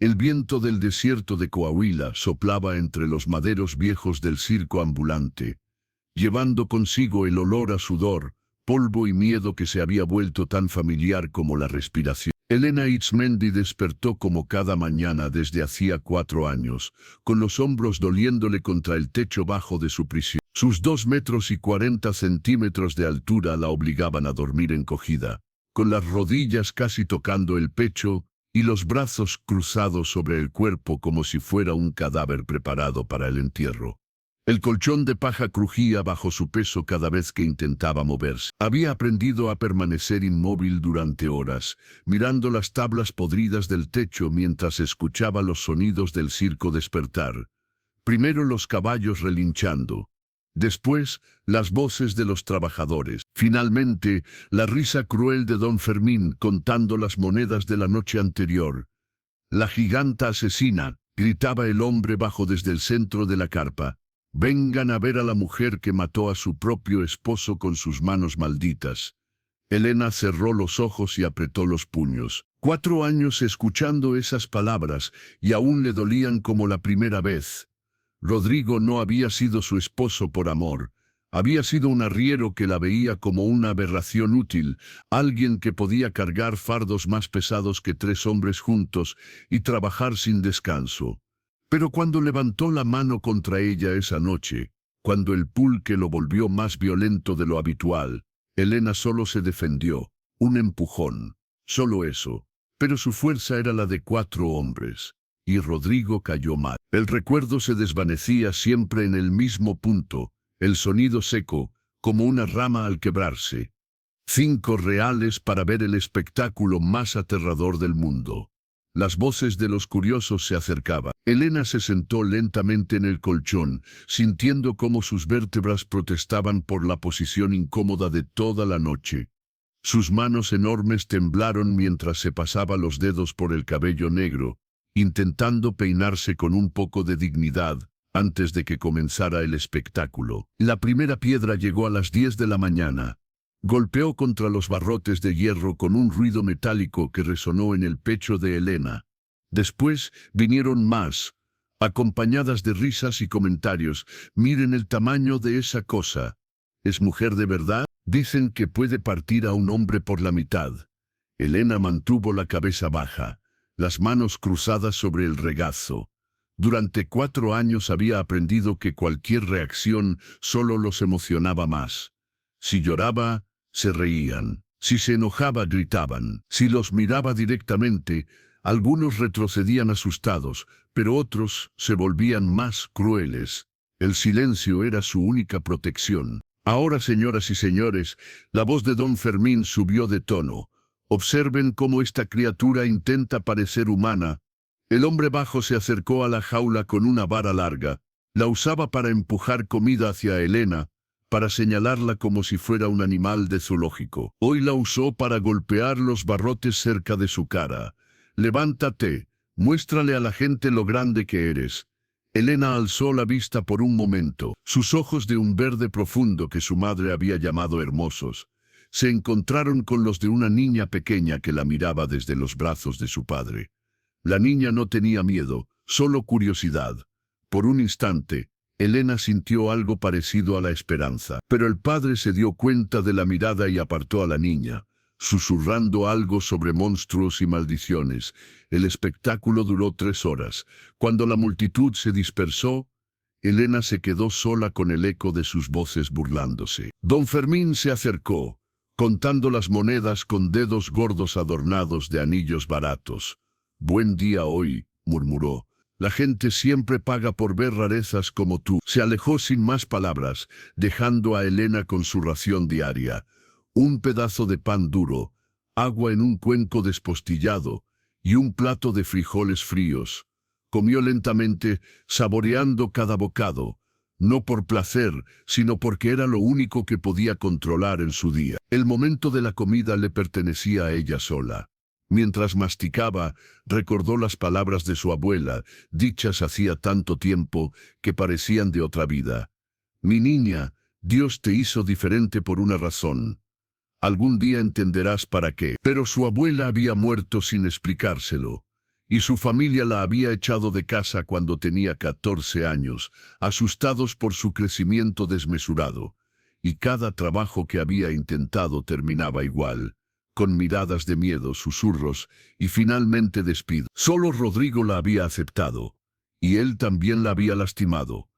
El viento del desierto de Coahuila soplaba entre los maderos viejos del circo ambulante, llevando consigo el olor a sudor, polvo y miedo que se había vuelto tan familiar como la respiración. Elena Itzmendi despertó como cada mañana desde hacía 4 años, con los hombros doliéndole contra el techo bajo de su prisión. Sus 2,40 metros de altura la obligaban a dormir encogida, con las rodillas casi tocando el pecho y los brazos cruzados sobre el cuerpo como si fuera un cadáver preparado para el entierro. El colchón de paja crujía bajo su peso cada vez que intentaba moverse. Había aprendido a permanecer inmóvil durante horas, mirando las tablas podridas del techo mientras escuchaba los sonidos del circo despertar. Primero los caballos relinchando, después las voces de los trabajadores. Finalmente, la risa cruel de don Fermín contando las monedas de la noche anterior. «La giganta asesina», gritaba el hombre bajo desde el centro de la carpa. «Vengan a ver a la mujer que mató a su propio esposo con sus manos malditas». Elena cerró los ojos y apretó los puños. 4 años escuchando esas palabras y aún le dolían como la primera vez. Rodrigo no había sido su esposo por amor. Había sido un arriero que la veía como una aberración útil, alguien que podía cargar fardos más pesados que 3 hombres juntos y trabajar sin descanso. Pero cuando levantó la mano contra ella esa noche, cuando el pulque lo volvió más violento de lo habitual, Elena solo se defendió, un empujón, solo eso. Pero su fuerza era la de 4 hombres, y Rodrigo cayó mal. El recuerdo se desvanecía siempre en el mismo punto, el sonido seco, como una rama al quebrarse. 5 reales para ver el espectáculo más aterrador del mundo. Las voces de los curiosos se acercaban. Elena se sentó lentamente en el colchón, sintiendo cómo sus vértebras protestaban por la posición incómoda de toda la noche. Sus manos enormes temblaron mientras se pasaba los dedos por el cabello negro, intentando peinarse con un poco de dignidad antes de que comenzara el espectáculo. La primera piedra llegó a las 10 de la mañana. Golpeó contra los barrotes de hierro con un ruido metálico que resonó en el pecho de Elena. Después vinieron más, acompañadas de risas y comentarios. «Miren el tamaño de esa cosa. ¿Es mujer de verdad? Dicen que puede partir a un hombre por la mitad». Elena mantuvo la cabeza baja, las manos cruzadas sobre el regazo. Durante 4 años había aprendido que cualquier reacción solo los emocionaba más. Si lloraba, se reían. Si se enojaba, gritaban. Si los miraba directamente, algunos retrocedían asustados, pero otros se volvían más crueles. El silencio era su única protección. Ahora, señoras y señores, la voz de don Fermín subió de tono. Observen cómo esta criatura intenta parecer humana. El hombre bajo se acercó a la jaula con una vara larga. La usaba para empujar comida hacia Elena, para señalarla como si fuera un animal de zoológico. Hoy la usó para golpear los barrotes cerca de su cara. «Levántate, muéstrale a la gente lo grande que eres». Elena alzó la vista por un momento. Sus ojos de un verde profundo que su madre había llamado hermosos, se encontraron con los de una niña pequeña que la miraba desde los brazos de su padre. La niña no tenía miedo, solo curiosidad. Por un instante, Elena sintió algo parecido a la esperanza, pero el padre se dio cuenta de la mirada y apartó a la niña, susurrando algo sobre monstruos y maldiciones. El espectáculo duró 3 horas. Cuando la multitud se dispersó, Elena se quedó sola con el eco de sus voces burlándose. Don Fermín se acercó, contando las monedas con dedos gordos adornados de anillos baratos. «Buen día hoy», murmuró. «La gente siempre paga por ver rarezas como tú». Se alejó sin más palabras, dejando a Elena con su ración diaria. Un pedazo de pan duro, agua en un cuenco despostillado y un plato de frijoles fríos. Comió lentamente, saboreando cada bocado, no por placer, sino porque era lo único que podía controlar en su día. El momento de la comida le pertenecía a ella sola. Mientras masticaba, recordó las palabras de su abuela, dichas hacía tanto tiempo que parecían de otra vida. «Mi niña, Dios te hizo diferente por una razón. Algún día entenderás para qué». Pero su abuela había muerto sin explicárselo. y su familia la había echado de casa cuando tenía 14 años, asustados por su crecimiento desmesurado, y cada trabajo que había intentado terminaba igual, con miradas de miedo, susurros y finalmente despido. Solo Rodrigo la había aceptado, y él también la había lastimado.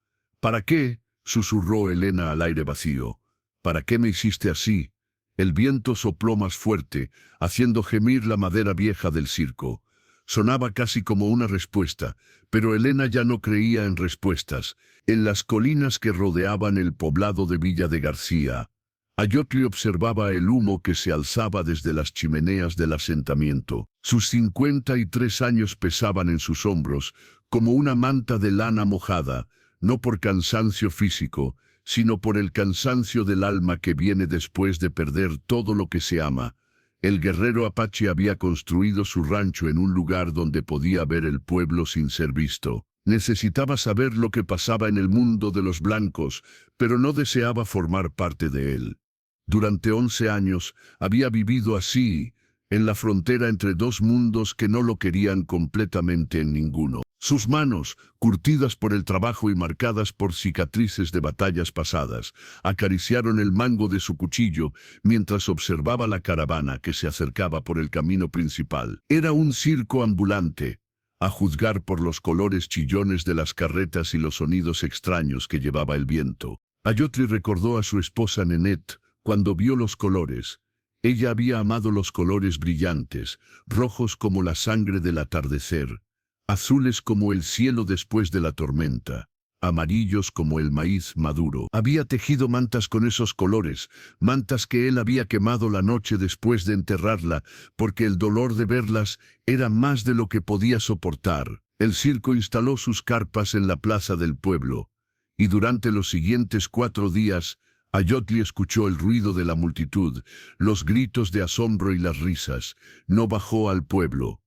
¿Para qué?, susurró Elena al aire vacío. ¿Para qué me hiciste así? El viento sopló más fuerte, haciendo gemir la madera vieja del circo. Sonaba casi como una respuesta, pero Elena ya no creía en respuestas. En las colinas que rodeaban el poblado de Villa de García, Ayotli observaba el humo que se alzaba desde las chimeneas del asentamiento. Sus 53 años pesaban en sus hombros, como una manta de lana mojada, no por cansancio físico, sino por el cansancio del alma que viene después de perder todo lo que se ama. El guerrero apache había construido su rancho en un lugar donde podía ver el pueblo sin ser visto. Necesitaba saber lo que pasaba en el mundo de los blancos, pero no deseaba formar parte de él. Durante 11 años había vivido así, en la frontera entre dos mundos que no lo querían completamente en ninguno. Sus manos, curtidas por el trabajo y marcadas por cicatrices de batallas pasadas, acariciaron el mango de su cuchillo mientras observaba la caravana que se acercaba por el camino principal. Era un circo ambulante, a juzgar por los colores chillones de las carretas y los sonidos extraños que llevaba el viento. Ayotli recordó a su esposa Nenet cuando vio los colores. Ella había amado los colores brillantes, rojos como la sangre del atardecer, azules como el cielo después de la tormenta, amarillos como el maíz maduro. Había tejido mantas con esos colores, mantas que él había quemado la noche después de enterrarla, porque el dolor de verlas era más de lo que podía soportar. El circo instaló sus carpas en la plaza del pueblo, y durante los siguientes 4 días, Ayotli escuchó el ruido de la multitud, los gritos de asombro y las risas. No bajó al pueblo.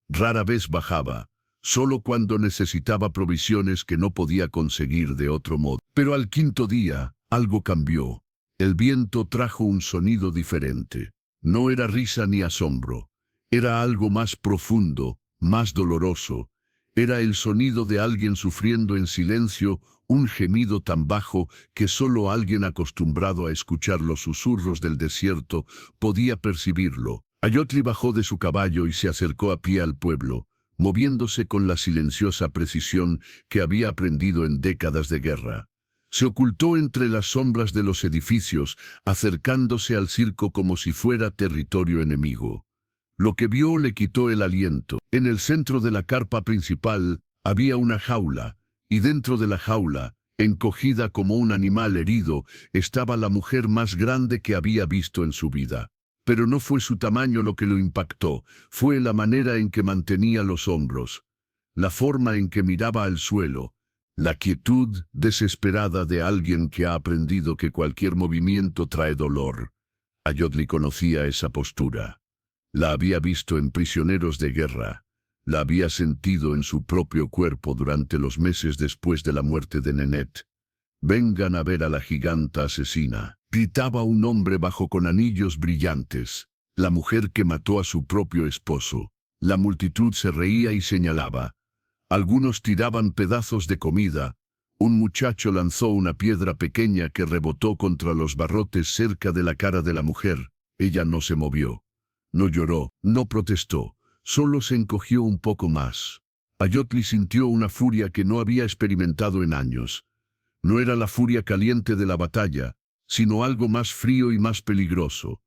Rara vez bajaba, solo cuando necesitaba provisiones que no podía conseguir de otro modo. Pero al 5.º día, algo cambió. El viento trajo un sonido diferente. No era risa ni asombro. Era algo más profundo, más doloroso. Era el sonido de alguien sufriendo en silencio, un gemido tan bajo que solo alguien acostumbrado a escuchar los susurros del desierto podía percibirlo. Ayotli bajó de su caballo y se acercó a pie al pueblo, moviéndose con la silenciosa precisión que había aprendido en décadas de guerra. Se ocultó entre las sombras de los edificios, acercándose al circo como si fuera territorio enemigo. Lo que vio le quitó el aliento. En el centro de la carpa principal había una jaula, y dentro de la jaula, encogida como un animal herido, estaba la mujer más grande que había visto en su vida. Pero no fue su tamaño lo que lo impactó, fue la manera en que mantenía los hombros, la forma en que miraba al suelo, la quietud desesperada de alguien que ha aprendido que cualquier movimiento trae dolor. Ayotli conocía esa postura. La había visto en prisioneros de guerra. La había sentido en su propio cuerpo durante los meses después de la muerte de Nenet. «Vengan a ver a la giganta asesina», gritaba un hombre bajo con anillos brillantes, la mujer que mató a su propio esposo. La multitud se reía y señalaba. Algunos tiraban pedazos de comida. Un muchacho lanzó una piedra pequeña que rebotó contra los barrotes cerca de la cara de la mujer. Ella no se movió. No lloró, no protestó. Solo se encogió un poco más. Ayotli sintió una furia que no había experimentado en años. No era la furia caliente de la batalla, sino algo más frío y más peligroso.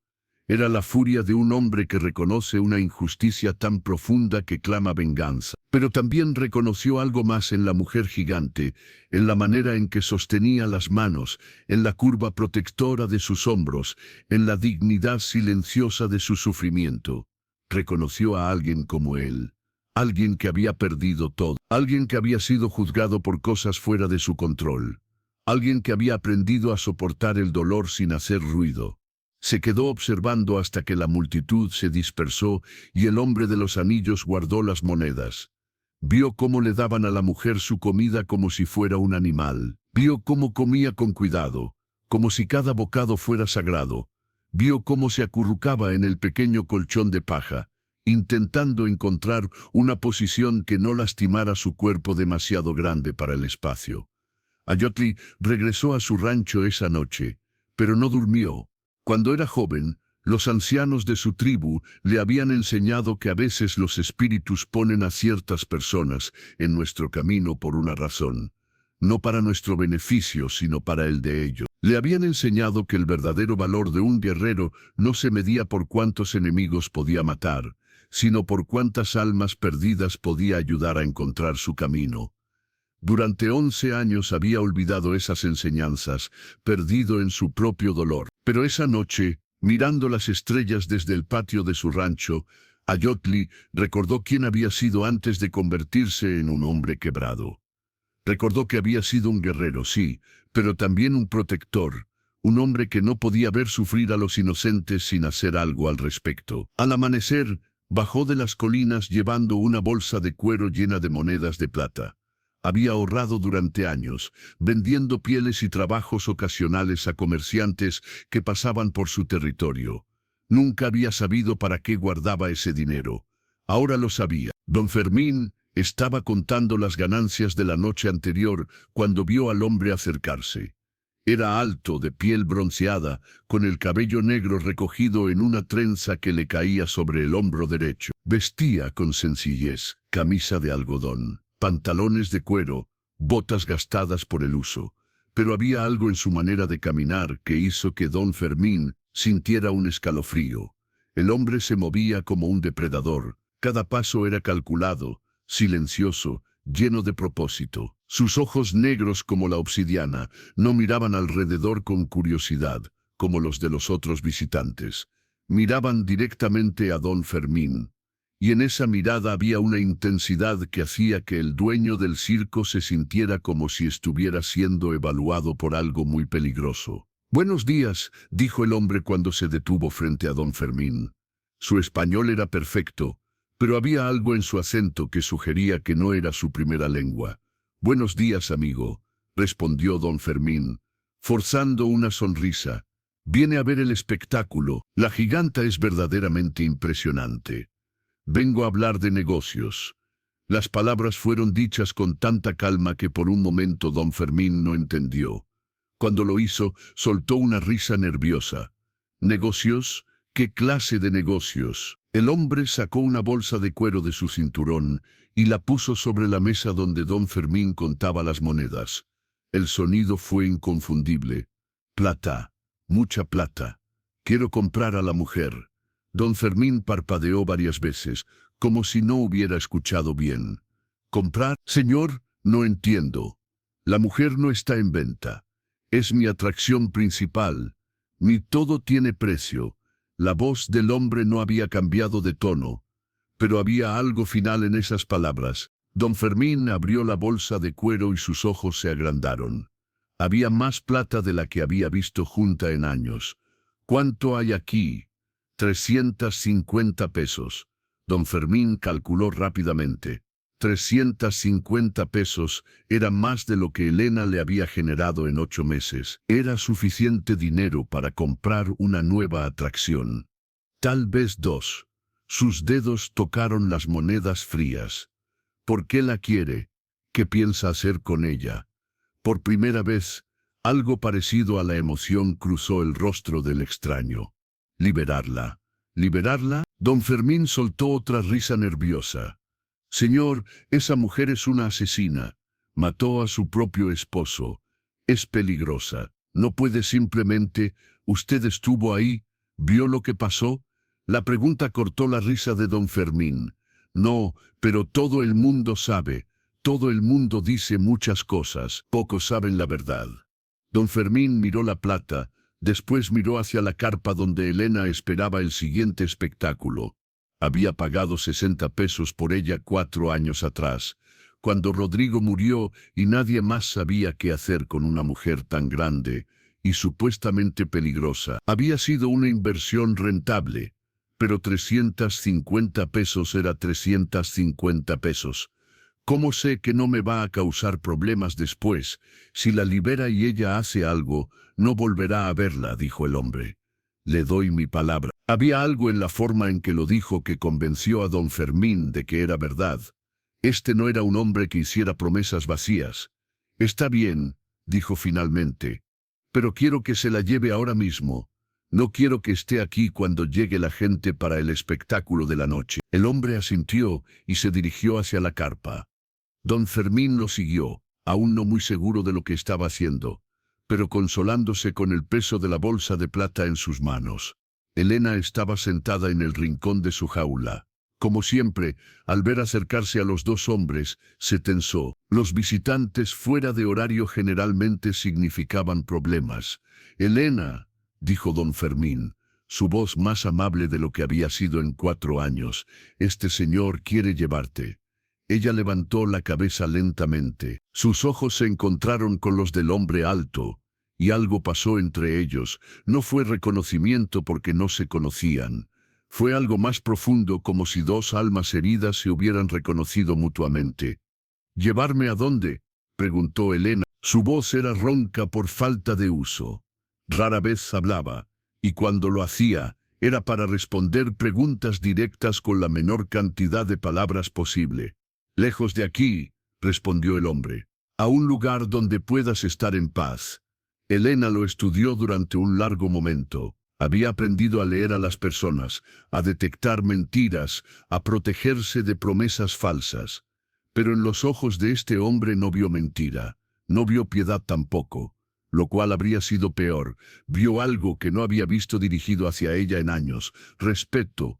Era la furia de un hombre que reconoce una injusticia tan profunda que clama venganza. Pero también reconoció algo más en la mujer gigante, en la manera en que sostenía las manos, en la curva protectora de sus hombros, en la dignidad silenciosa de su sufrimiento. Reconoció a alguien como él, alguien que había perdido todo, alguien que había sido juzgado por cosas fuera de su control, alguien que había aprendido a soportar el dolor sin hacer ruido. Se quedó observando hasta que la multitud se dispersó y el hombre de los anillos guardó las monedas. Vio cómo le daban a la mujer su comida como si fuera un animal. Vio cómo comía con cuidado, como si cada bocado fuera sagrado. Vio cómo se acurrucaba en el pequeño colchón de paja, intentando encontrar una posición que no lastimara su cuerpo demasiado grande para el espacio. Ayotli regresó a su rancho esa noche, pero no durmió. Cuando era joven, los ancianos de su tribu le habían enseñado que a veces los espíritus ponen a ciertas personas en nuestro camino por una razón, no para nuestro beneficio, sino para el de ellos. Le habían enseñado que el verdadero valor de un guerrero no se medía por cuántos enemigos podía matar, sino por cuántas almas perdidas podía ayudar a encontrar su camino. Durante 11 años había olvidado esas enseñanzas, perdido en su propio dolor. Pero esa noche, mirando las estrellas desde el patio de su rancho, Ayotli recordó quién había sido antes de convertirse en un hombre quebrado. Recordó que había sido un guerrero, sí, pero también un protector, un hombre que no podía ver sufrir a los inocentes sin hacer algo al respecto. Al amanecer, bajó de las colinas llevando una bolsa de cuero llena de monedas de plata. Había ahorrado durante años, vendiendo pieles y trabajos ocasionales a comerciantes que pasaban por su territorio. Nunca había sabido para qué guardaba ese dinero. Ahora lo sabía. Don Fermín estaba contando las ganancias de la noche anterior cuando vio al hombre acercarse. Era alto, de piel bronceada, con el cabello negro recogido en una trenza que le caía sobre el hombro derecho. Vestía con sencillez, camisa de algodón, pantalones de cuero, botas gastadas por el uso, pero había algo en su manera de caminar que hizo que don Fermín sintiera un escalofrío. El hombre se movía como un depredador, cada paso era calculado, silencioso, lleno de propósito. Sus ojos negros como la obsidiana no miraban alrededor con curiosidad, como los de los otros visitantes. Miraban directamente a don Fermín. Y en esa mirada había una intensidad que hacía que el dueño del circo se sintiera como si estuviera siendo evaluado por algo muy peligroso. «Buenos días», dijo el hombre cuando se detuvo frente a don Fermín. Su español era perfecto, pero había algo en su acento que sugería que no era su primera lengua. «Buenos días, amigo», respondió don Fermín, forzando una sonrisa. «Viene a ver el espectáculo. La giganta es verdaderamente impresionante. Vengo a hablar de negocios». Las palabras fueron dichas con tanta calma que por un momento don Fermín no entendió. Cuando lo hizo, soltó una risa nerviosa. «¿Negocios? ¿Qué clase de negocios?». El hombre sacó una bolsa de cuero de su cinturón y la puso sobre la mesa donde don Fermín contaba las monedas. El sonido fue inconfundible. «Plata, mucha plata. Quiero comprar a la mujer». Don Fermín parpadeó varias veces, como si no hubiera escuchado bien. «¿Comprar? Señor, no entiendo. La mujer no está en venta. Es mi atracción principal. Mi todo tiene precio». La voz del hombre no había cambiado de tono, pero había algo final en esas palabras. Don Fermín abrió la bolsa de cuero y sus ojos se agrandaron. Había más plata de la que había visto junta en años. «¿Cuánto hay aquí?» 350 pesos. Don Fermín calculó rápidamente. 350 pesos era más de lo que Elena le había generado en 8 meses. Era suficiente dinero para comprar una nueva atracción. Tal vez 2. Sus dedos tocaron las monedas frías. ¿Por qué la quiere? ¿Qué piensa hacer con ella? Por primera vez, algo parecido a la emoción cruzó el rostro del extraño. ¿Liberarla? ¿Liberarla? Don Fermín soltó otra risa nerviosa. «Señor, esa mujer es una asesina. Mató a su propio esposo. Es peligrosa. No puede simplemente... ¿Usted estuvo ahí? ¿Vio lo que pasó?» La pregunta cortó la risa de don Fermín. «No, pero todo el mundo sabe. Todo el mundo dice muchas cosas. Pocos saben la verdad». Don Fermín miró la plata, después miró hacia la carpa donde Elena esperaba el siguiente espectáculo. Había pagado 60 pesos por ella 4 años atrás, cuando Rodrigo murió y nadie más sabía qué hacer con una mujer tan grande y supuestamente peligrosa. Había sido una inversión rentable, pero 350 pesos era 350 pesos. ¿Cómo sé que no me va a causar problemas después? Si la libera y ella hace algo, no volverá a verla, dijo el hombre. Le doy mi palabra. Había algo en la forma en que lo dijo que convenció a don Fermín de que era verdad. Este no era un hombre que hiciera promesas vacías. Está bien, dijo finalmente, pero quiero que se la lleve ahora mismo. No quiero que esté aquí cuando llegue la gente para el espectáculo de la noche. El hombre asintió y se dirigió hacia la carpa. Don Fermín lo siguió, aún no muy seguro de lo que estaba haciendo, pero consolándose con el peso de la bolsa de plata en sus manos. Elena estaba sentada en el rincón de su jaula. Como siempre, al ver acercarse a los dos hombres, se tensó. Los visitantes fuera de horario generalmente significaban problemas. «Elena», dijo don Fermín, su voz más amable de lo que había sido en 4 años, «este señor quiere llevarte». Ella levantó la cabeza lentamente. Sus ojos se encontraron con los del hombre alto, y algo pasó entre ellos. No fue reconocimiento porque no se conocían. Fue algo más profundo, como si dos almas heridas se hubieran reconocido mutuamente. «¿Llevarme a dónde?», preguntó Elena. Su voz era ronca por falta de uso. Rara vez hablaba, y cuando lo hacía, era para responder preguntas directas con la menor cantidad de palabras posible. «Lejos de aquí», respondió el hombre, «a un lugar donde puedas estar en paz». Elena lo estudió durante un largo momento. Había aprendido a leer a las personas, a detectar mentiras, a protegerse de promesas falsas. Pero en los ojos de este hombre no vio mentira, no vio piedad tampoco, lo cual habría sido peor. Vio algo que no había visto dirigido hacia ella en años: respeto.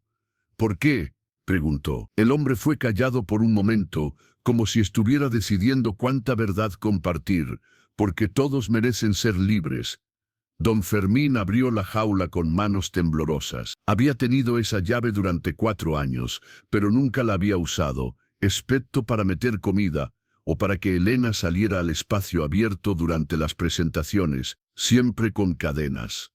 «¿Por qué?», preguntó. El hombre fue callado por un momento, como si estuviera decidiendo cuánta verdad compartir. «Porque todos merecen ser libres». Don Fermín abrió la jaula con manos temblorosas. Había tenido esa llave durante 4 años, pero nunca la había usado, excepto para meter comida, o para que Elena saliera al espacio abierto durante las presentaciones, siempre con cadenas.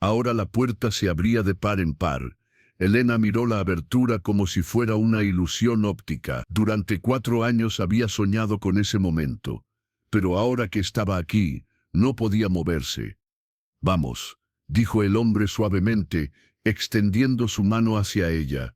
Ahora la puerta se abría de par en par. Elena miró la abertura como si fuera una ilusión óptica. Durante 4 años había soñado con ese momento, pero ahora que estaba aquí, no podía moverse. «Vamos», dijo el hombre suavemente, extendiendo su mano hacia ella.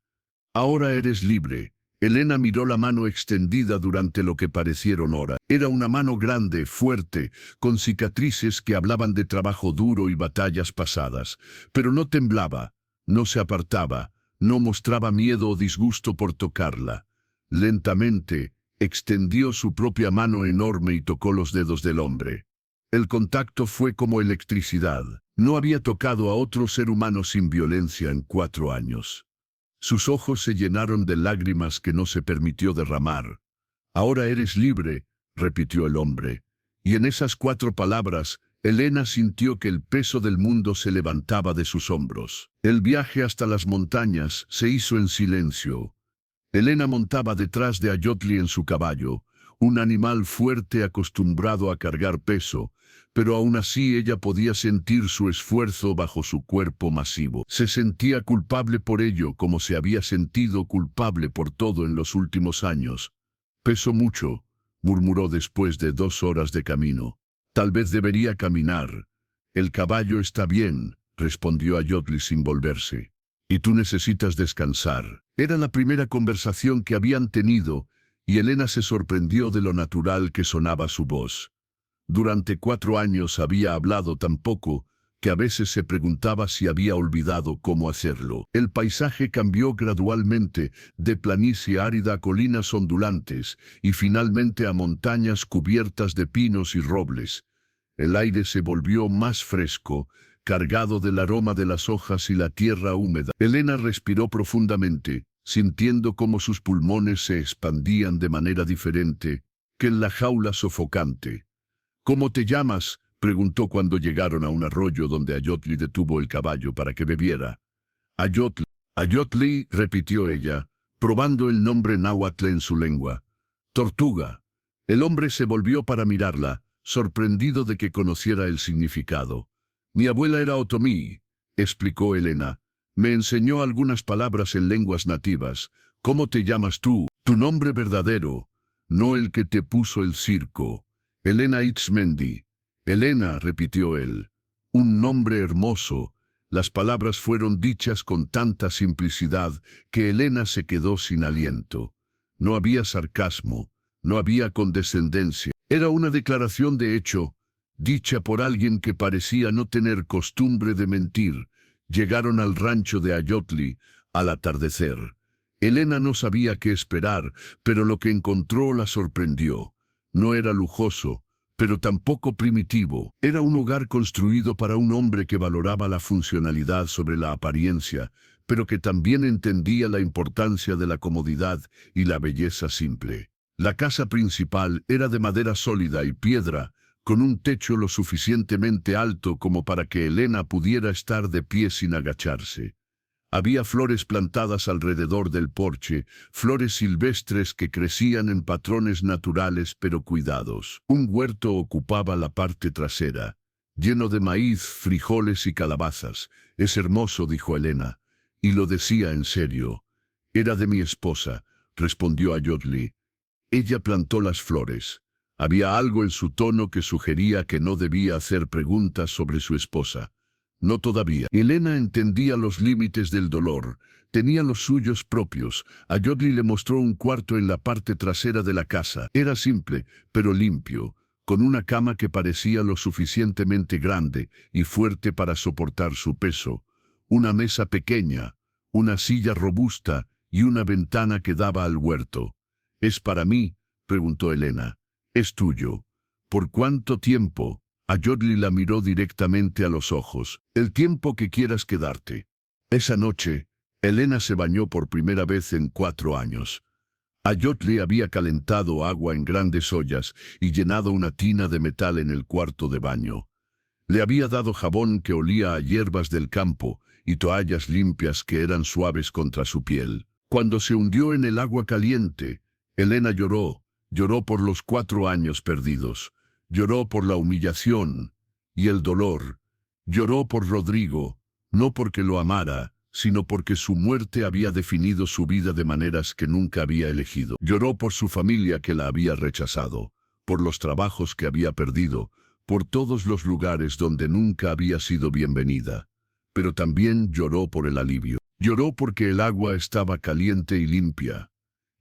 «Ahora eres libre». Elena miró la mano extendida durante lo que parecieron horas. Era una mano grande, fuerte, con cicatrices que hablaban de trabajo duro y batallas pasadas. Pero no temblaba, no se apartaba, no mostraba miedo o disgusto por tocarla. Lentamente, extendió su propia mano enorme y tocó los dedos del hombre. El contacto fue como electricidad. No había tocado a otro ser humano sin violencia en 4 años. Sus ojos se llenaron de lágrimas que no se permitió derramar. «Ahora eres libre», repitió el hombre. Y en esas 4 palabras, Elena sintió que el peso del mundo se levantaba de sus hombros. El viaje hasta las montañas se hizo en silencio. Elena montaba detrás de Ayotli en su caballo, un animal fuerte acostumbrado a cargar peso, pero aún así ella podía sentir su esfuerzo bajo su cuerpo masivo. Se sentía culpable por ello, como se había sentido culpable por todo en los últimos años. «Peso mucho», murmuró después de 2 horas de camino. «Tal vez debería caminar». «El caballo está bien», respondió Ayotli sin volverse. «Y tú necesitas descansar». Era la primera conversación que habían tenido, y Elena se sorprendió de lo natural que sonaba su voz. Durante 4 años había hablado tan poco que a veces se preguntaba si había olvidado cómo hacerlo. El paisaje cambió gradualmente, de planicie árida a colinas ondulantes, y finalmente a montañas cubiertas de pinos y robles. El aire se volvió más fresco, cargado del aroma de las hojas y la tierra húmeda. Elena respiró profundamente, sintiendo cómo sus pulmones se expandían de manera diferente que en la jaula sofocante. «¿Cómo te llamas?», preguntó cuando llegaron a un arroyo donde Ayotli detuvo el caballo para que bebiera. «Ayotli». «Ayotli», repitió ella, probando el nombre náhuatl en su lengua. «Tortuga». El hombre se volvió para mirarla, sorprendido de que conociera el significado. «Mi abuela era otomí», explicó Elena. «Me enseñó algunas palabras en lenguas nativas. ¿Cómo te llamas tú? Tu nombre verdadero, no el que te puso el circo». «Elena Itzmendi». «Elena», repitió él. «Un nombre hermoso. Las palabras fueron dichas con tanta simplicidad que Elena se quedó sin aliento. No había sarcasmo, no había condescendencia. Era una declaración de hecho, dicha por alguien que parecía no tener costumbre de mentir. Llegaron al rancho de Ayotli al atardecer. Elena no sabía qué esperar, pero lo que encontró la sorprendió. No era lujoso, pero tampoco primitivo. Era un hogar construido para un hombre que valoraba la funcionalidad sobre la apariencia, pero que también entendía la importancia de la comodidad y la belleza simple. La casa principal era de madera sólida y piedra, con un techo lo suficientemente alto como para que Elena pudiera estar de pie sin agacharse. Había flores plantadas alrededor del porche, flores silvestres que crecían en patrones naturales pero cuidados. Un huerto ocupaba la parte trasera, lleno de maíz, frijoles y calabazas. «Es hermoso», dijo Elena, y lo decía en serio. «Era de mi esposa», respondió Ayotli. Ella plantó las flores. Había algo en su tono que sugería que no debía hacer preguntas sobre su esposa. No todavía. Elena entendía los límites del dolor. Tenía los suyos propios. Ayotli le mostró un cuarto en la parte trasera de la casa. Era simple, pero limpio, con una cama que parecía lo suficientemente grande y fuerte para soportar su peso, una mesa pequeña, una silla robusta y una ventana que daba al huerto. «¿Es para mí?», preguntó Elena. «Es tuyo». «¿Por cuánto tiempo?». Ayotli la miró directamente a los ojos. «El tiempo que quieras quedarte». Esa noche, Elena se bañó por primera vez en 4 años. Ayotli había calentado agua en grandes ollas y llenado una tina de metal en el cuarto de baño. Le había dado jabón que olía a hierbas del campo y toallas limpias que eran suaves contra su piel. Cuando se hundió en el agua caliente, Elena lloró por los 4 años perdidos. Lloró por la humillación y el dolor. Lloró por Rodrigo, no porque lo amara, sino porque su muerte había definido su vida de maneras que nunca había elegido. Lloró por su familia que la había rechazado, por los trabajos que había perdido, por todos los lugares donde nunca había sido bienvenida. Pero también lloró por el alivio. Lloró porque el agua estaba caliente y limpia.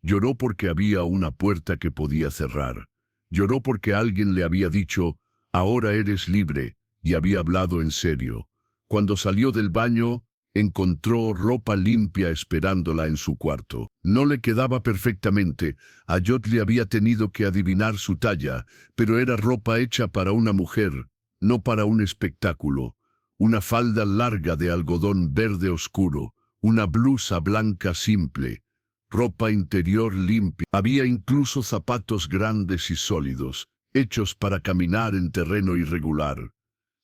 Lloró porque había una puerta que podía cerrar. Lloró porque alguien le había dicho, «Ahora eres libre», y había hablado en serio. Cuando salió del baño, encontró ropa limpia esperándola en su cuarto. No le quedaba perfectamente. Ayotli había tenido que adivinar su talla, pero era ropa hecha para una mujer, no para un espectáculo. Una falda larga de algodón verde oscuro, una blusa blanca simple, ropa interior limpia. Había incluso zapatos grandes y sólidos, hechos para caminar en terreno irregular.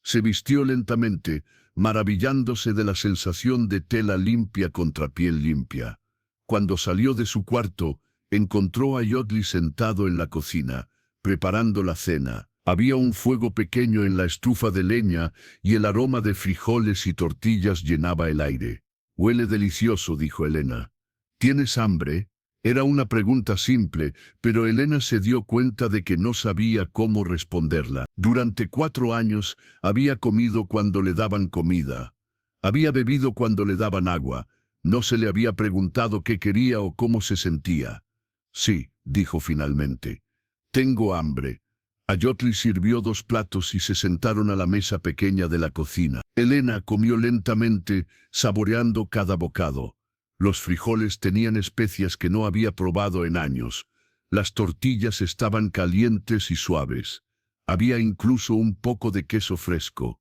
Se vistió lentamente, maravillándose de la sensación de tela limpia contra piel limpia. Cuando salió de su cuarto, encontró a Ayotli sentado en la cocina, preparando la cena. Había un fuego pequeño en la estufa de leña y el aroma de frijoles y tortillas llenaba el aire. «Huele delicioso», dijo Elena. «¿Tienes hambre?». Era una pregunta simple, pero Elena se dio cuenta de que no sabía cómo responderla. Durante 4 años había comido cuando le daban comida. Había bebido cuando le daban agua. No se le había preguntado qué quería o cómo se sentía. «Sí», dijo finalmente. «Tengo hambre». Ayotli sirvió 2 platos y se sentaron a la mesa pequeña de la cocina. Elena comió lentamente, saboreando cada bocado. Los frijoles tenían especias que no había probado en años. Las tortillas estaban calientes y suaves. Había incluso un poco de queso fresco.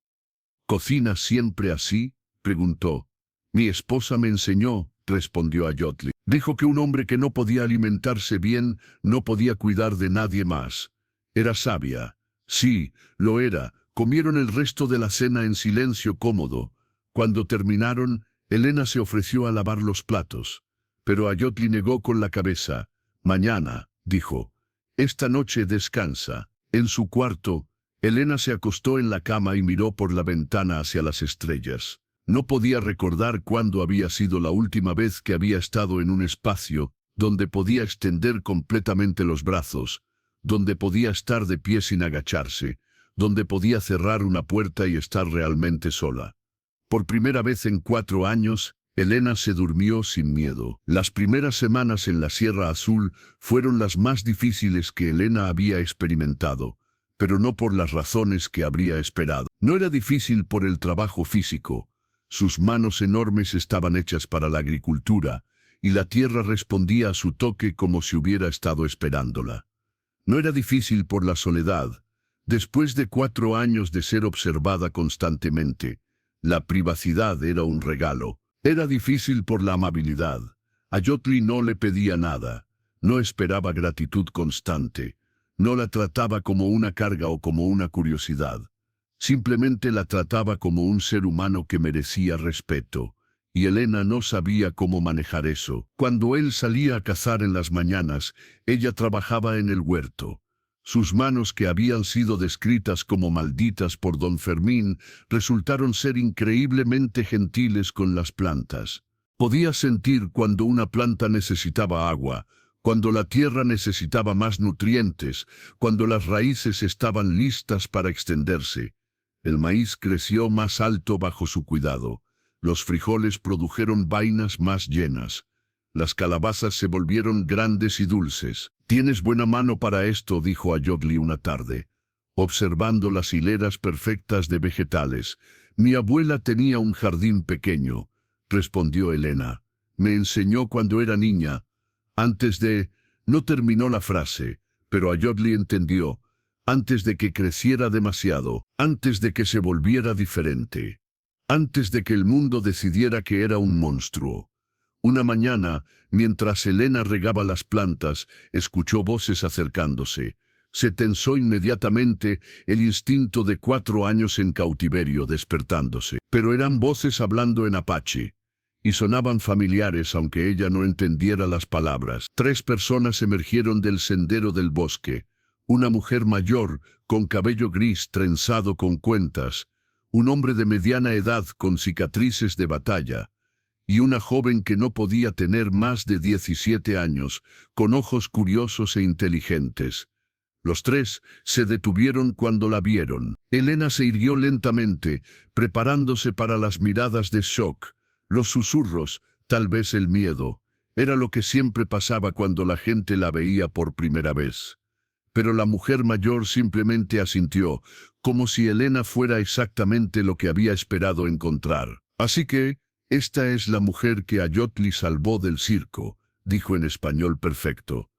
«¿Cocinas siempre así?», preguntó. «Mi esposa me enseñó», respondió Ayotli. «Dijo que un hombre que no podía alimentarse bien no podía cuidar de nadie más. Era sabia». Sí, lo era. Comieron el resto de la cena en silencio cómodo. Cuando terminaron, Elena se ofreció a lavar los platos, pero Ayotli negó con la cabeza. «Mañana», dijo. «Esta noche descansa». En su cuarto, Elena se acostó en la cama y miró por la ventana hacia las estrellas. No podía recordar cuándo había sido la última vez que había estado en un espacio donde podía extender completamente los brazos, donde podía estar de pie sin agacharse, donde podía cerrar una puerta y estar realmente sola. Por primera vez en 4 años, Elena se durmió sin miedo. Las primeras semanas en la Sierra Azul fueron las más difíciles que Elena había experimentado, pero no por las razones que habría esperado. No era difícil por el trabajo físico. Sus manos enormes estaban hechas para la agricultura, y la tierra respondía a su toque como si hubiera estado esperándola. No era difícil por la soledad. Después de 4 años de ser observada constantemente, la privacidad era un regalo. Era difícil por la amabilidad. Ayotli no le pedía nada. No esperaba gratitud constante. No la trataba como una carga o como una curiosidad. Simplemente la trataba como un ser humano que merecía respeto. Y Elena no sabía cómo manejar eso. Cuando él salía a cazar en las mañanas, ella trabajaba en el huerto. Sus manos, que habían sido descritas como malditas por don Fermín, resultaron ser increíblemente gentiles con las plantas. Podía sentir cuando una planta necesitaba agua, cuando la tierra necesitaba más nutrientes, cuando las raíces estaban listas para extenderse. El maíz creció más alto bajo su cuidado. Los frijoles produjeron vainas más llenas. Las calabazas se volvieron grandes y dulces. «Tienes buena mano para esto», dijo Ayotli una tarde, observando las hileras perfectas de vegetales. «Mi abuela tenía un jardín pequeño», respondió Elena. «Me enseñó cuando era niña». Antes de... No terminó la frase, pero Ayotli entendió. Antes de que creciera demasiado, antes de que se volviera diferente, antes de que el mundo decidiera que era un monstruo. Una mañana, mientras Elena regaba las plantas, escuchó voces acercándose. Se tensó inmediatamente, el instinto de 4 años en cautiverio despertándose. Pero eran voces hablando en apache, y sonaban familiares aunque ella no entendiera las palabras. 3 personas emergieron del sendero del bosque. Una mujer mayor, con cabello gris trenzado con cuentas, un hombre de mediana edad con cicatrices de batalla, y una joven que no podía tener más de 17 años, con ojos curiosos e inteligentes. Los 3 se detuvieron cuando la vieron. Elena se irguió lentamente, preparándose para las miradas de shock, los susurros, tal vez el miedo. Era lo que siempre pasaba cuando la gente la veía por primera vez. Pero la mujer mayor simplemente asintió, como si Elena fuera exactamente lo que había esperado encontrar. «Así que, esta es la mujer que Ayotli salvó del circo», dijo en español perfecto.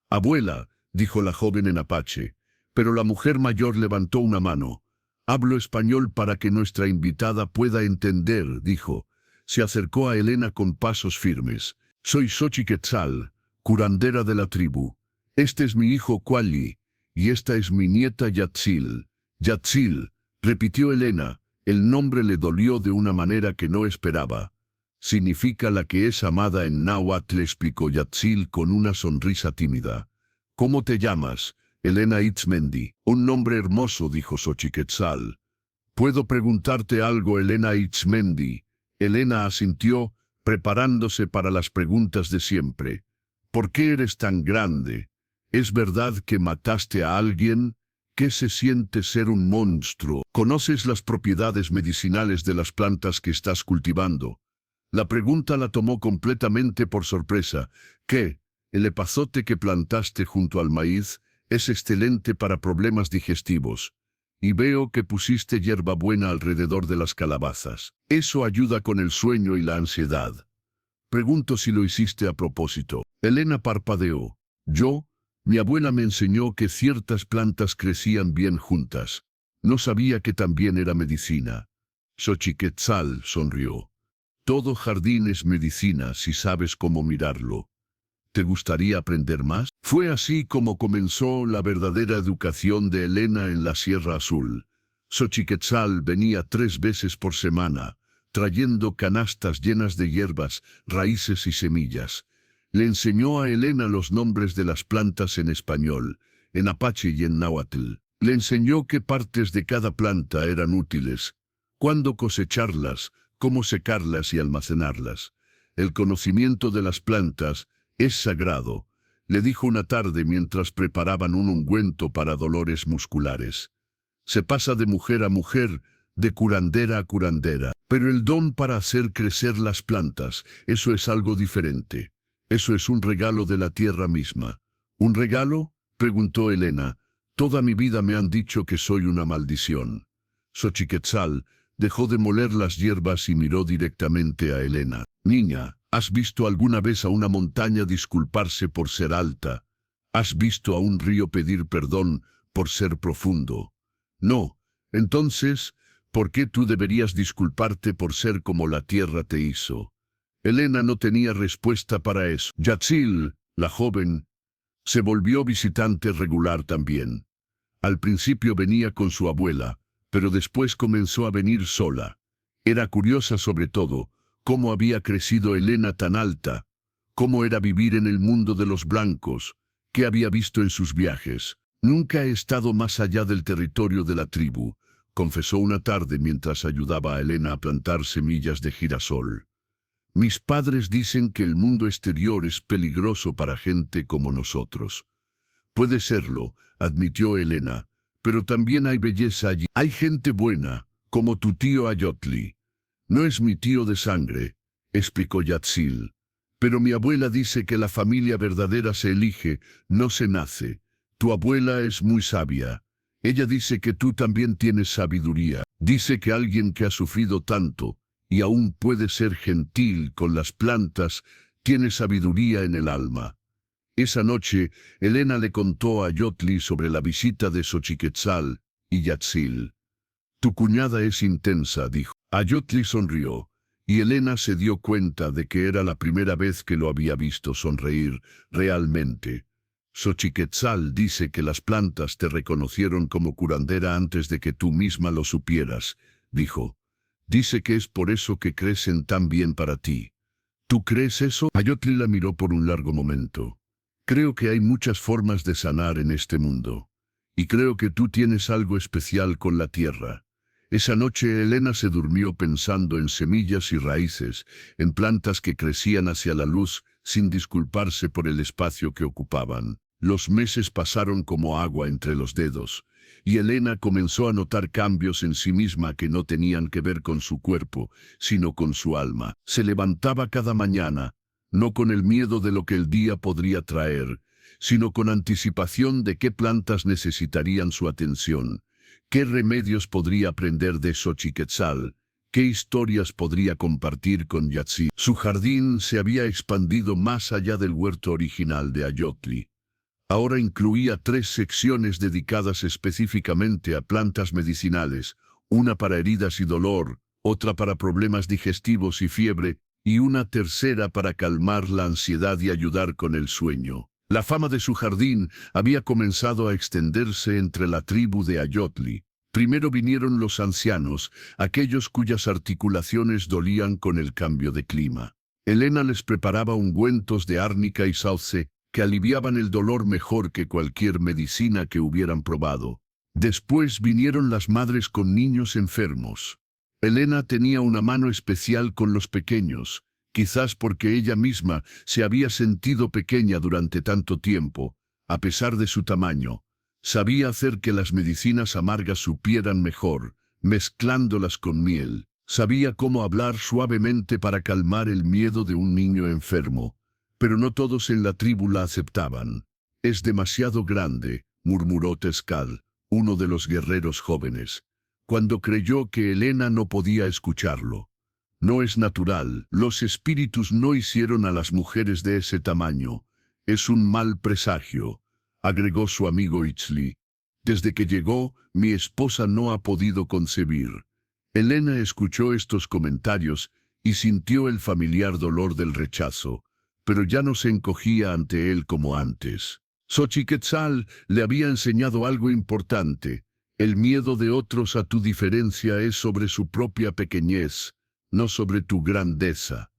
«Abuela», dijo la joven en apache, pero la mujer mayor levantó una mano. «Hablo español para que nuestra invitada pueda entender», dijo. Se acercó a Elena con pasos firmes. «Soy Xochiquetzal, curandera de la tribu. Este es mi hijo Cualli, y esta es mi nieta Yatzil». «Yatzil», repitió Elena. El nombre le dolió de una manera que no esperaba. «Significa la que es amada en náhuatl», explicó Yatzil con una sonrisa tímida. «¿Cómo te llamas?» «Elena Itzmendi». «Un nombre hermoso», dijo Xochiquetzal. «¿Puedo preguntarte algo, Elena Itzmendi?» Elena asintió, preparándose para las preguntas de siempre. «¿Por qué eres tan grande? ¿Es verdad que mataste a alguien? ¿Qué se siente ser un monstruo? ¿Conoces las propiedades medicinales de las plantas que estás cultivando?» La pregunta la tomó completamente por sorpresa. «¿Qué? El epazote que plantaste junto al maíz es excelente para problemas digestivos. Y veo que pusiste hierbabuena alrededor de las calabazas. Eso ayuda con el sueño y la ansiedad. Pregunto si lo hiciste a propósito». Elena parpadeó. «¿Yo? Mi abuela me enseñó que ciertas plantas crecían bien juntas. No sabía que también era medicina». Xochiquetzal sonrió. «Todo jardín es medicina si sabes cómo mirarlo. ¿Te gustaría aprender más?» Fue así como comenzó la verdadera educación de Elena en la Sierra Azul. Xochiquetzal venía 3 veces por semana, trayendo canastas llenas de hierbas, raíces y semillas. Le enseñó a Elena los nombres de las plantas en español, en apache y en náhuatl. Le enseñó qué partes de cada planta eran útiles, cuándo cosecharlas, cómo secarlas y almacenarlas. «El conocimiento de las plantas es sagrado», le dijo una tarde mientras preparaban un ungüento para dolores musculares. «Se pasa de mujer a mujer, de curandera a curandera. Pero el don para hacer crecer las plantas, eso es algo diferente. Eso es un regalo de la tierra misma. ¿Un regalo?, preguntó Elena. Toda mi vida me han dicho que soy una maldición. Xochiquetzal dejó de moler las hierbas y miró directamente a Elena. Niña, ¿has visto alguna vez a una montaña disculparse por ser alta? ¿Has visto a un río pedir perdón por ser profundo? No. Entonces, ¿por qué tú deberías disculparte por ser como la tierra te hizo? Elena no tenía respuesta para eso. Yatzil, la joven, se volvió visitante regular también. Al principio venía con su abuela, pero después comenzó a venir sola. Era curiosa sobre todo, cómo había crecido Elena tan alta, cómo era vivir en el mundo de los blancos, qué había visto en sus viajes. Nunca he estado más allá del territorio de la tribu, confesó una tarde mientras ayudaba a Elena a plantar semillas de girasol. Mis padres dicen que el mundo exterior es peligroso para gente como nosotros. Puede serlo, admitió Elena, pero también hay belleza allí. Hay gente buena, como tu tío Ayotli. No es mi tío de sangre, explicó Yatzil. Pero mi abuela dice que la familia verdadera se elige, no se nace. Tu abuela es muy sabia. Ella dice que tú también tienes sabiduría. Dice que alguien que ha sufrido tanto, y aún puede ser gentil con las plantas, tiene sabiduría en el alma. Esa noche, Elena le contó a Ayotli sobre la visita de Xochiquetzal y Yatzil. Tu cuñada es intensa, dijo. Ayotli sonrió, y Elena se dio cuenta de que era la primera vez que lo había visto sonreír realmente. Xochiquetzal dice que las plantas te reconocieron como curandera antes de que tú misma lo supieras, dijo. Dice que es por eso que crecen tan bien para ti. ¿Tú crees eso? Ayotli la miró por un largo momento. Creo que hay muchas formas de sanar en este mundo. Y creo que tú tienes algo especial con la tierra. Esa noche Elena se durmió pensando en semillas y raíces, en plantas que crecían hacia la luz, sin disculparse por el espacio que ocupaban. Los meses pasaron como agua entre los dedos, y Elena comenzó a notar cambios en sí misma que no tenían que ver con su cuerpo, sino con su alma. Se levantaba cada mañana, no con el miedo de lo que el día podría traer, sino con anticipación de qué plantas necesitarían su atención, qué remedios podría aprender de Xochiquetzal, qué historias podría compartir con Yatzil. Su jardín se había expandido más allá del huerto original de Ayotli. Ahora incluía 3 secciones dedicadas específicamente a plantas medicinales, una para heridas y dolor, otra para problemas digestivos y fiebre, y una tercera para calmar la ansiedad y ayudar con el sueño. La fama de su jardín había comenzado a extenderse entre la tribu de Ayotli. Primero vinieron los ancianos, aquellos cuyas articulaciones dolían con el cambio de clima. Elena les preparaba ungüentos de árnica y sauce que aliviaban el dolor mejor que cualquier medicina que hubieran probado. Después vinieron las madres con niños enfermos. Elena tenía una mano especial con los pequeños, quizás porque ella misma se había sentido pequeña durante tanto tiempo, a pesar de su tamaño. Sabía hacer que las medicinas amargas supieran mejor, mezclándolas con miel. Sabía cómo hablar suavemente para calmar el miedo de un niño enfermo. Pero no todos en la tribu la aceptaban. Es demasiado grande, murmuró Tezcal, uno de los guerreros jóvenes, cuando creyó que Elena no podía escucharlo. No es natural, los espíritus no hicieron a las mujeres de ese tamaño. Es un mal presagio, agregó su amigo Itzli. Desde que llegó, mi esposa no ha podido concebir. Elena escuchó estos comentarios y sintió el familiar dolor del rechazo, pero ya no se encogía ante él como antes. Xochiquetzal le había enseñado algo importante. El miedo de otros a tu diferencia es sobre su propia pequeñez, no sobre tu grandeza.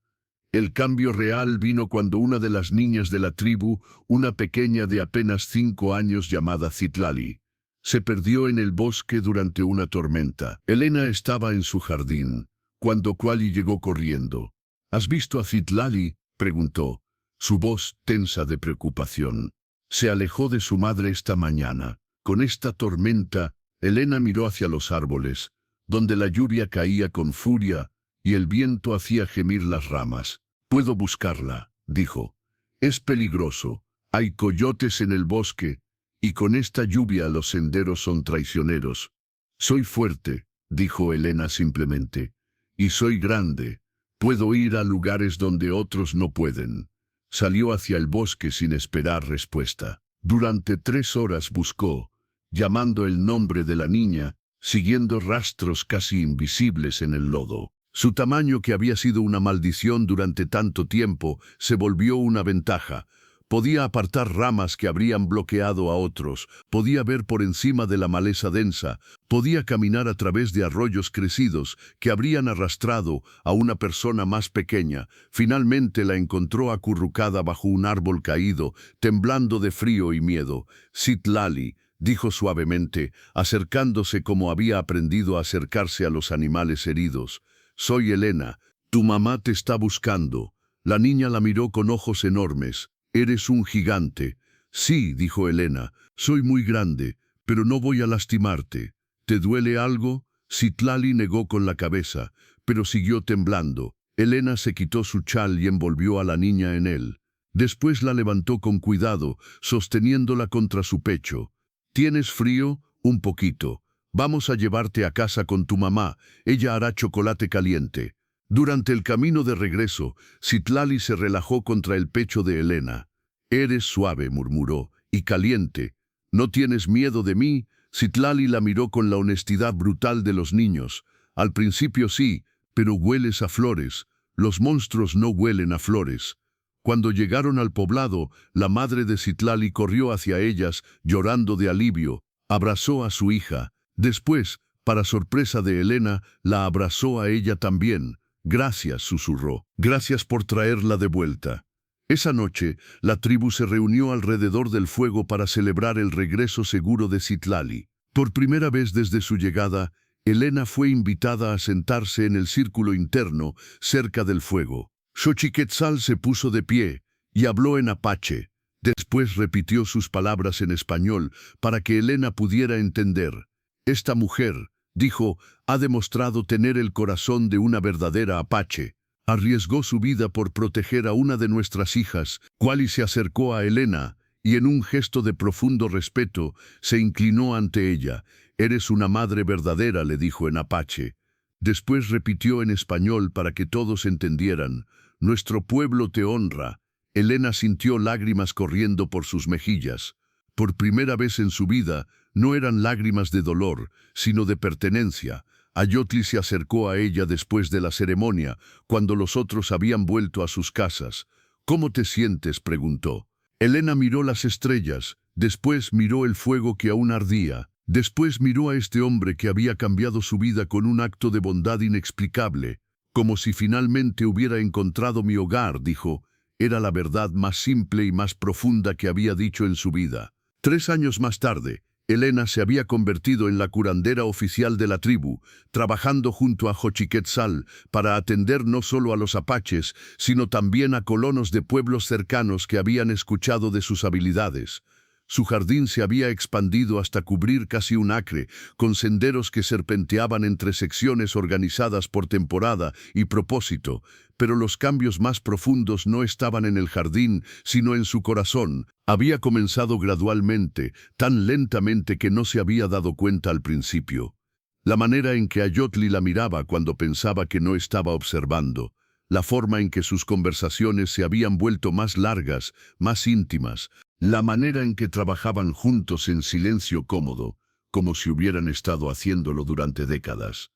El cambio real vino cuando una de las niñas de la tribu, una pequeña de apenas 5 años llamada Citlali, se perdió en el bosque durante una tormenta. Elena estaba en su jardín, cuando Kuali llegó corriendo. ¿Has visto a Citlali?, preguntó, su voz tensa de preocupación. Se alejó de su madre esta mañana. Con esta tormenta, Elena miró hacia los árboles. donde la lluvia caía con furia y el viento hacía gemir las ramas. «Puedo buscarla», dijo. «Es peligroso. Hay coyotes en el bosque, y con esta lluvia los senderos son traicioneros». «Soy fuerte», dijo Elena simplemente, «y soy grande. Puedo ir a lugares donde otros no pueden». Salió hacia el bosque sin esperar respuesta. Durante 3 horas buscó, llamando el nombre de la niña, siguiendo rastros casi invisibles en el lodo. Su tamaño, que había sido una maldición durante tanto tiempo, se volvió una ventaja. Podía apartar ramas que habrían bloqueado a otros, podía ver por encima de la maleza densa, podía caminar a través de arroyos crecidos que habrían arrastrado a una persona más pequeña. Finalmente la encontró acurrucada bajo un árbol caído, temblando de frío y miedo. «Citlali», dijo suavemente, acercándose como había aprendido a acercarse a los animales heridos. «Soy Elena. Tu mamá te está buscando». La niña la miró con ojos enormes. «Eres un gigante». «Sí», dijo Elena, «soy muy grande, pero no voy a lastimarte». «¿Te duele algo?» Citlali negó con la cabeza, pero siguió temblando. Elena se quitó su chal y envolvió a la niña en él. Después la levantó con cuidado, sosteniéndola contra su pecho. «¿Tienes frío?» «Un poquito. Vamos a llevarte a casa con tu mamá. Ella hará chocolate caliente». Durante el camino de regreso, Citlali se relajó contra el pecho de Elena. «Eres suave», murmuró, «y caliente. ¿No tienes miedo de mí?» Citlali la miró con la honestidad brutal de los niños. «Al principio sí, pero hueles a flores. Los monstruos no huelen a flores». Cuando llegaron al poblado, la madre de Citlali corrió hacia ellas, llorando de alivio. Abrazó a su hija. Después, para sorpresa de Elena, la abrazó a ella también. «Gracias», susurró. «Gracias por traerla de vuelta». Esa noche, la tribu se reunió alrededor del fuego para celebrar el regreso seguro de Citlali. Por primera vez desde su llegada, Elena fue invitada a sentarse en el círculo interno, cerca del fuego. Xochiquetzal se puso de pie y habló en apache. Después repitió sus palabras en español para que Elena pudiera entender. «Esta mujer», dijo, «ha demostrado tener el corazón de una verdadera apache. Arriesgó su vida por proteger a una de nuestras hijas». Quali se acercó a Elena y en un gesto de profundo respeto se inclinó ante ella. «Eres una madre verdadera», le dijo en apache. Después repitió en español para que todos entendieran. «Nuestro pueblo te honra». Elena sintió lágrimas corriendo por sus mejillas. Por primera vez en su vida, no eran lágrimas de dolor, sino de pertenencia. Ayotli se acercó a ella después de la ceremonia, cuando los otros habían vuelto a sus casas. «¿Cómo te sientes?», preguntó. Elena miró las estrellas, después miró el fuego que aún ardía, después miró a este hombre que había cambiado su vida con un acto de bondad inexplicable. «Como si finalmente hubiera encontrado mi hogar», dijo. Era la verdad más simple y más profunda que había dicho en su vida. 3 años más tarde, Elena se había convertido en la curandera oficial de la tribu, trabajando junto a Xochiquetzal para atender no solo a los apaches, sino también a colonos de pueblos cercanos que habían escuchado de sus habilidades. Su jardín se había expandido hasta cubrir casi un acre, con senderos que serpenteaban entre secciones organizadas por temporada y propósito, pero los cambios más profundos no estaban en el jardín, sino en su corazón. Había comenzado gradualmente, tan lentamente que no se había dado cuenta al principio. La manera en que Ayotli la miraba cuando pensaba que no estaba observando, la forma en que sus conversaciones se habían vuelto más largas, más íntimas, la manera en que trabajaban juntos en silencio cómodo, como si hubieran estado haciéndolo durante décadas.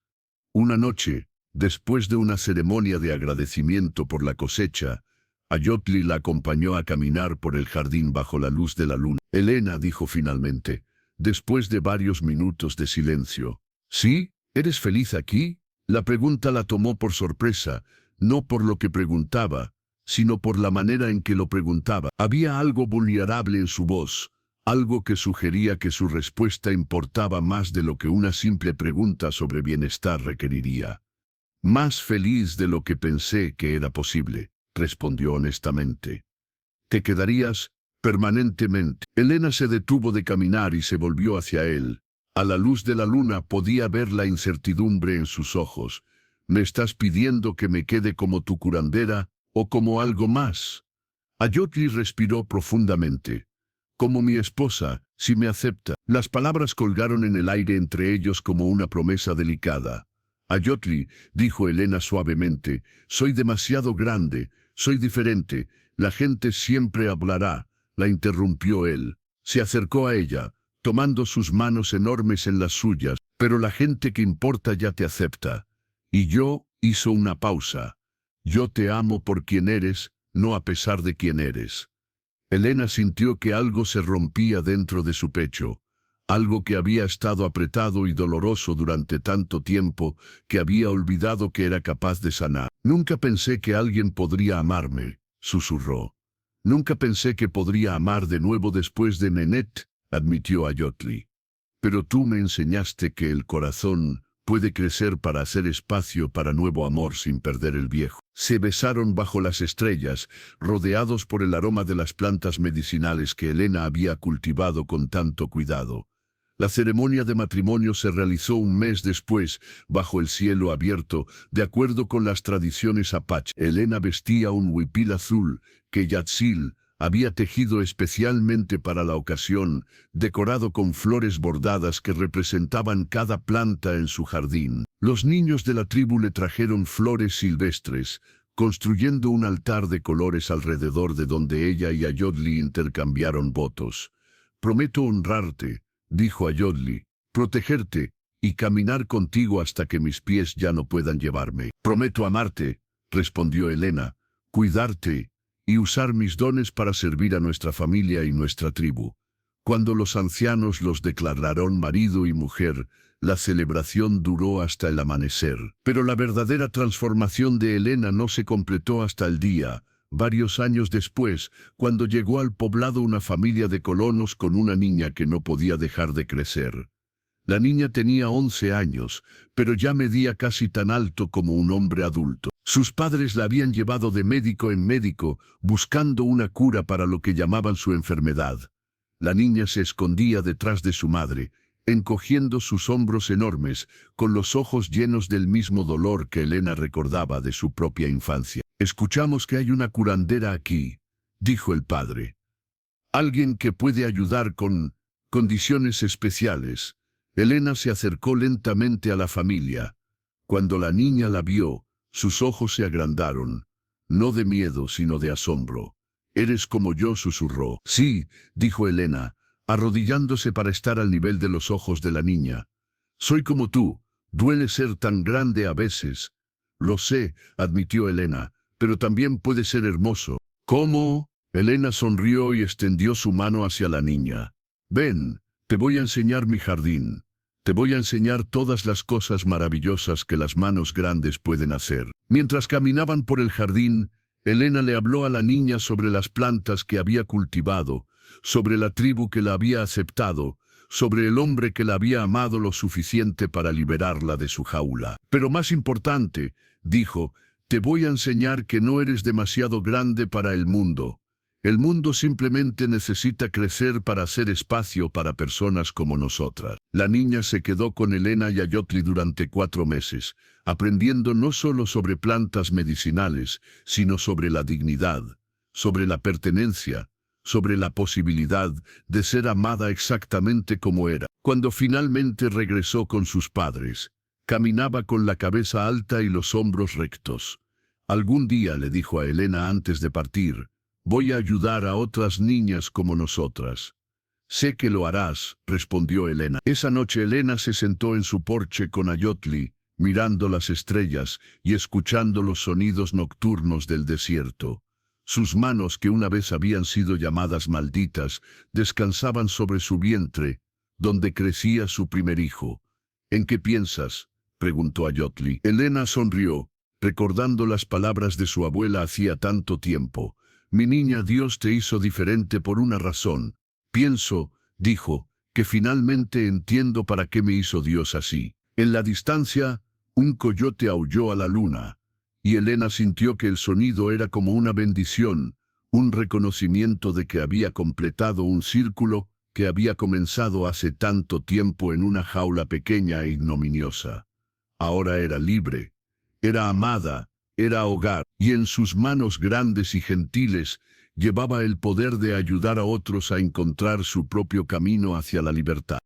Una noche, después de una ceremonia de agradecimiento por la cosecha, Ayotli la acompañó a caminar por el jardín bajo la luz de la luna. «Elena», dijo finalmente, después de varios minutos de silencio. «¿Sí? ¿Eres feliz aquí?» La pregunta la tomó por sorpresa, no por lo que preguntaba, sino por la manera en que lo preguntaba. Había algo vulnerable en su voz, algo que sugería que su respuesta importaba más de lo que una simple pregunta sobre bienestar requeriría. «Más feliz de lo que pensé que era posible», respondió honestamente. «¿Te quedarías permanentemente?» Elena se detuvo de caminar y se volvió hacia él. A la luz de la luna podía ver la incertidumbre en sus ojos. ¿Me estás pidiendo que me quede como tu curandera o como algo más? Ayotli respiró profundamente. Como mi esposa, si me acepta. Las palabras colgaron en el aire entre ellos como una promesa delicada. Ayotli, dijo Elena suavemente, soy demasiado grande, soy diferente, la gente siempre hablará. La interrumpió él. Se acercó a ella, tomando sus manos enormes en las suyas, pero la gente que importa ya te acepta. Y yo, hizo una pausa. Yo te amo por quien eres, no a pesar de quién eres. Elena sintió que algo se rompía dentro de su pecho, algo que había estado apretado y doloroso durante tanto tiempo que había olvidado que era capaz de sanar. Nunca pensé que alguien podría amarme, susurró. Nunca pensé que podría amar de nuevo después de Nenet, admitió Ayotli. Pero tú me enseñaste que el corazón puede crecer para hacer espacio para nuevo amor sin perder el viejo. Se besaron bajo las estrellas, rodeados por el aroma de las plantas medicinales que Elena había cultivado con tanto cuidado. La ceremonia de matrimonio se realizó un mes después, bajo el cielo abierto, de acuerdo con las tradiciones apache. Elena vestía un huipil azul, que Yatzil había tejido especialmente para la ocasión, decorado con flores bordadas que representaban cada planta en su jardín. Los niños de la tribu le trajeron flores silvestres, construyendo un altar de colores alrededor de donde ella y Ayotli intercambiaron votos. Prometo honrarte, dijo Ayotli, protegerte y caminar contigo hasta que mis pies ya no puedan llevarme. Prometo amarte, respondió Elena, cuidarte y usar mis dones para servir a nuestra familia y nuestra tribu. Cuando los ancianos los declararon marido y mujer, la celebración duró hasta el amanecer. Pero la verdadera transformación de Elena no se completó hasta el día, varios años después, cuando llegó al poblado una familia de colonos con una niña que no podía dejar de crecer. La niña tenía 11 años, pero ya medía casi tan alto como un hombre adulto. Sus padres la habían llevado de médico en médico, buscando una cura para lo que llamaban su enfermedad. La niña se escondía detrás de su madre, encogiendo sus hombros enormes, con los ojos llenos del mismo dolor que Elena recordaba de su propia infancia. Escuchamos que hay una curandera aquí, dijo el padre. Alguien que puede ayudar con condiciones especiales. Elena se acercó lentamente a la familia. Cuando la niña la vio, sus ojos se agrandaron, no de miedo sino de asombro. «Eres como yo», susurró. «Sí», dijo Elena, arrodillándose para estar al nivel de los ojos de la niña. «Soy como tú, duele ser tan grande a veces». «Lo sé», admitió Elena, «pero también puede ser hermoso». «¿Cómo?». Elena sonrió y extendió su mano hacia la niña. «Ven, te voy a enseñar mi jardín. Te voy a enseñar todas las cosas maravillosas que las manos grandes pueden hacer». Mientras caminaban por el jardín, Elena le habló a la niña sobre las plantas que había cultivado, sobre la tribu que la había aceptado, sobre el hombre que la había amado lo suficiente para liberarla de su jaula. «Pero más importante», dijo, «te voy a enseñar que no eres demasiado grande para el mundo. El mundo simplemente necesita crecer para hacer espacio para personas como nosotras». La niña se quedó con Elena y Ayotli durante 4 meses, aprendiendo no solo sobre plantas medicinales, sino sobre la dignidad, sobre la pertenencia, sobre la posibilidad de ser amada exactamente como era. Cuando finalmente regresó con sus padres, caminaba con la cabeza alta y los hombros rectos. «Algún día», le dijo a Elena antes de partir, «voy a ayudar a otras niñas como nosotras». «Sé que lo harás», respondió Elena. Esa noche Elena se sentó en su porche con Ayotli, mirando las estrellas y escuchando los sonidos nocturnos del desierto. Sus manos, que una vez habían sido llamadas malditas, descansaban sobre su vientre, donde crecía su primer hijo. «¿En qué piensas?», preguntó Ayotli. Elena sonrió, recordando las palabras de su abuela hacía tanto tiempo. «Mi niña, Dios te hizo diferente por una razón. Pienso», dijo, «que finalmente entiendo para qué me hizo Dios así». En la distancia, un coyote aulló a la luna, y Elena sintió que el sonido era como una bendición, un reconocimiento de que había completado un círculo que había comenzado hace tanto tiempo en una jaula pequeña e ignominiosa. Ahora era libre, era amada, era hogar, y en sus manos grandes y gentiles llevaba el poder de ayudar a otros a encontrar su propio camino hacia la libertad.